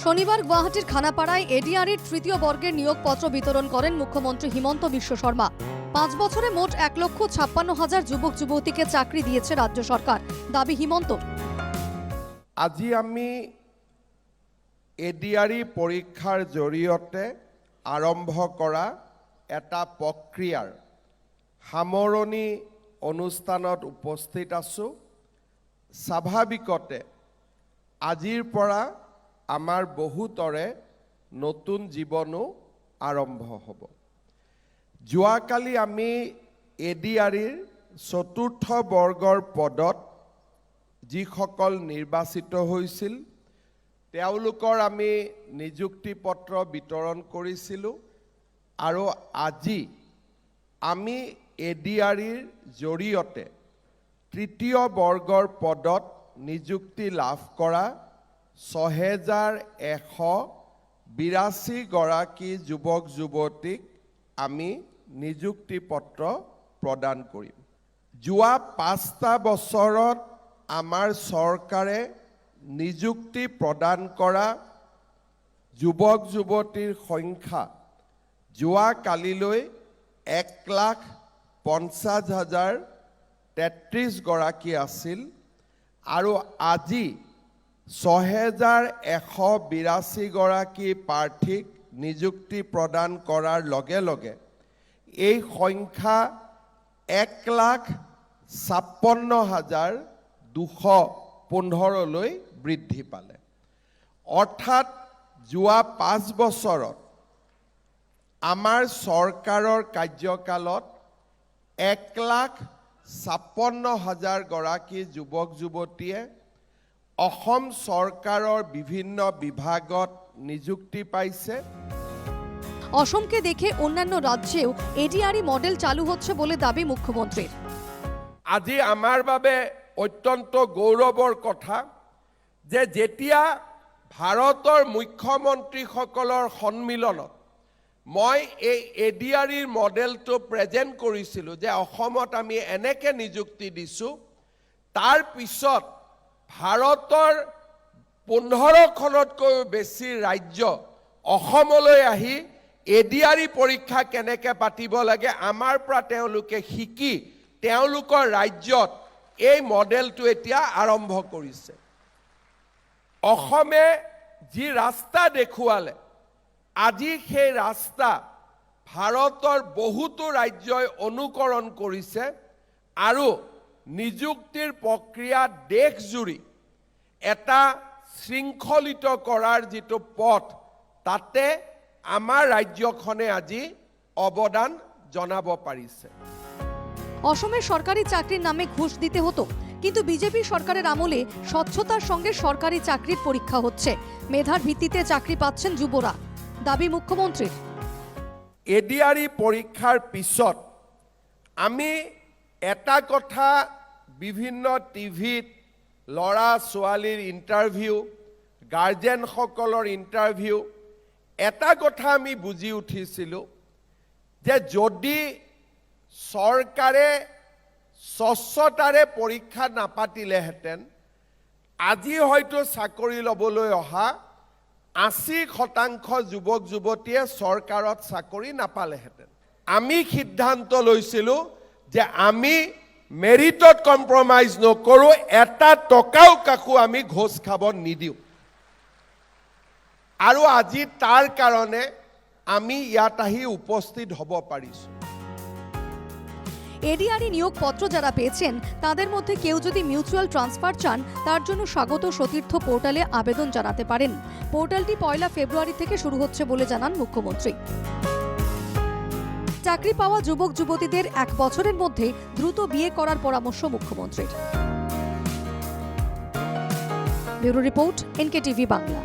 শনিবার গুয়াহাটির খানাপাড়ায় এডিআরের তৃতীয় বর্গের নিয়োগপত্র বিতরণ করেন মুখ্যমন্ত্রী হিমন্ত বিশ্ব শর্মা। 5 বছরে মোট 1,56,000 যুবক যুবতীকে চাকরি দিয়েছে রাজ্য সরকার, দাবি হিমন্তর। আজি আমি এডিআরি পৰীক্ষাৰ জৰিয়তে আৰম্ভ কৰা এটা প্ৰক্ৰিয়াৰ সামৰণি অনুষ্ঠানত উপস্থিত আছোঁ। স্বাভাৱিকতে আজিৰ পৰা আমাৰ বহুতৰে নতুন জীৱনো আৰম্ভ হ'ব। যোৱাকালি আমি এডিআৰিৰ চতুৰ্থ বৰ্গৰ পদত যিসকল নিৰ্বাচিত হৈছিল তেওঁলোকৰ আমি নিযুক্তি পত্ৰ বিতৰণ কৰিছিলোঁ আৰু আজি আমি এডিআৰিৰ জৰিয়তে তৃতীয় বৰ্গৰ পদত নিযুক্তি লাভ কৰা 6,182 গৰাকী যুৱক যুৱতীক আমি নিযুক্তি পত্ৰ প্ৰদান কৰিম। যোৱা 5টা বছৰত আমাৰ চৰকাৰে নিযুক্তি প্ৰদান কৰা যুৱক যুৱতীৰ সংখ্যা যোৱা কালিলৈ 1,50,033 গৰাকী আছিল আৰু আজি 6,182 গৰাকী প্ৰাৰ্থীক নিযুক্তি প্ৰদান কৰাৰ লগে লগে এই সংখ্যা 1,56,215লৈ বৃদ্ধি পালে। অৰ্থাৎ যোৱা 5 বছৰত আমাৰ চৰকাৰৰ কাৰ্যকালত 1,56,000 গৰাকী যুৱক যুৱতীয়ে অসম চৰকাৰৰ বিভিন্ন বিভাগত নিযুক্তি পাইছে। অসমকে দেখে অন্যান্য ৰাজ্যেও এডিআৰি মডেল চালু হচ্ছে বলে দাবি মুখ্যমন্ত্ৰীৰ। আজি আমাৰ বাবে অত্যন্ত গৌৰৱৰ কথা যে যেতিয়া ভাৰতৰ মুখ্যমন্ত্ৰীসকলৰ সন্মিলনত মই এই এডিআৰিৰ মডেলটো প্ৰেজেণ্ট কৰিছিলোঁ যে অসমত আমি এনেকৈ নিযুক্তি দিছোঁ, তাৰ পিছত ভাৰতৰ 15খনতকৈ বেছি ৰাজ্য অসমলৈ আহি এডিআৰি পৰীক্ষা কেনেকৈ পাতিব লাগে আমাৰ পৰা তেওঁলোকে শিকি তেওঁলোকৰ ৰাজ্যত এই মডেলটো এতিয়া আৰম্ভ কৰিছে। অসমে যি ৰাস্তা দেখুৱালে আজি সেই ৰাস্তা ভাৰতৰ বহুতো ৰাজ্যই অনুকৰণ কৰিছে আৰু নিযুক্তিৰ প্ৰক্ৰিয়া দেশজুৰি এটা শৃংখলিত কৰাৰ যিটো পথ তাতে আমাৰ ৰাজ্যখনে আজি অৱদান জনাব পাৰিছে। অসমের সরকারি চাকরির নামে ঘুষ দিতে হতো, কিন্তু বিজেপি সরকারের আমলে স্বচ্ছতার সঙ্গে সরকারি চাকরির পরীক্ষা হচ্ছে, মেধার ভিত্তিতে চাকরি পাচ্ছেন যুবরা, দাবি মুখ্যমন্ত্রীর। এডিআরি পৰীক্ষাৰ পিছত আমি এটা কথা বিভিন্ন টিভিত ল'ৰা ছোৱালীৰ ইণ্টাৰভিউ, গাৰ্জেনসকলৰ ইণ্টাৰভিউ, এটা কথা আমি বুজি উঠিছিলোঁ যে যদি চৰকাৰে স্বচ্ছতাৰে পৰীক্ষা নাপাতিলেহেঁতেন আজি হয়তো চাকৰি ল'বলৈ অহা 80% যুৱক যুৱতীয়ে চৰকাৰত চাকৰি নাপালেহেঁতেন। আমি সিদ্ধান্ত লৈছিলোঁ যে আমি মেৰিটত কম্প্ৰমাইজ নকৰোঁ, এটা টকাও কাকো আমি ঘোষ খাব নিদিওঁ আৰু আজি তাৰ কাৰণে আমি ইয়াত আহি উপস্থিত হ'ব পাৰিছোঁ। এডিআরি নিয়োগপত্র যারা পেয়েছেন তাদের মধ্যে কেউ যদি মিউচুয়াল ট্রান্সফার চান তার জন্য স্বাগত সতীর্থ পোর্টালে আবেদন জানাতে পারেন। পোর্টালটি 1 ফেব্রুয়ারি থেকে শুরু হচ্ছে বলে জানান মুখ্যমন্ত্রী। চাকরি পাওয়া যুবক যুবতীদের 1 বছরের মধ্যে দ্রুত বিয়ে করার পরামর্শ মুখ্যমন্ত্রীর। Bureau report, NKTV Bangla.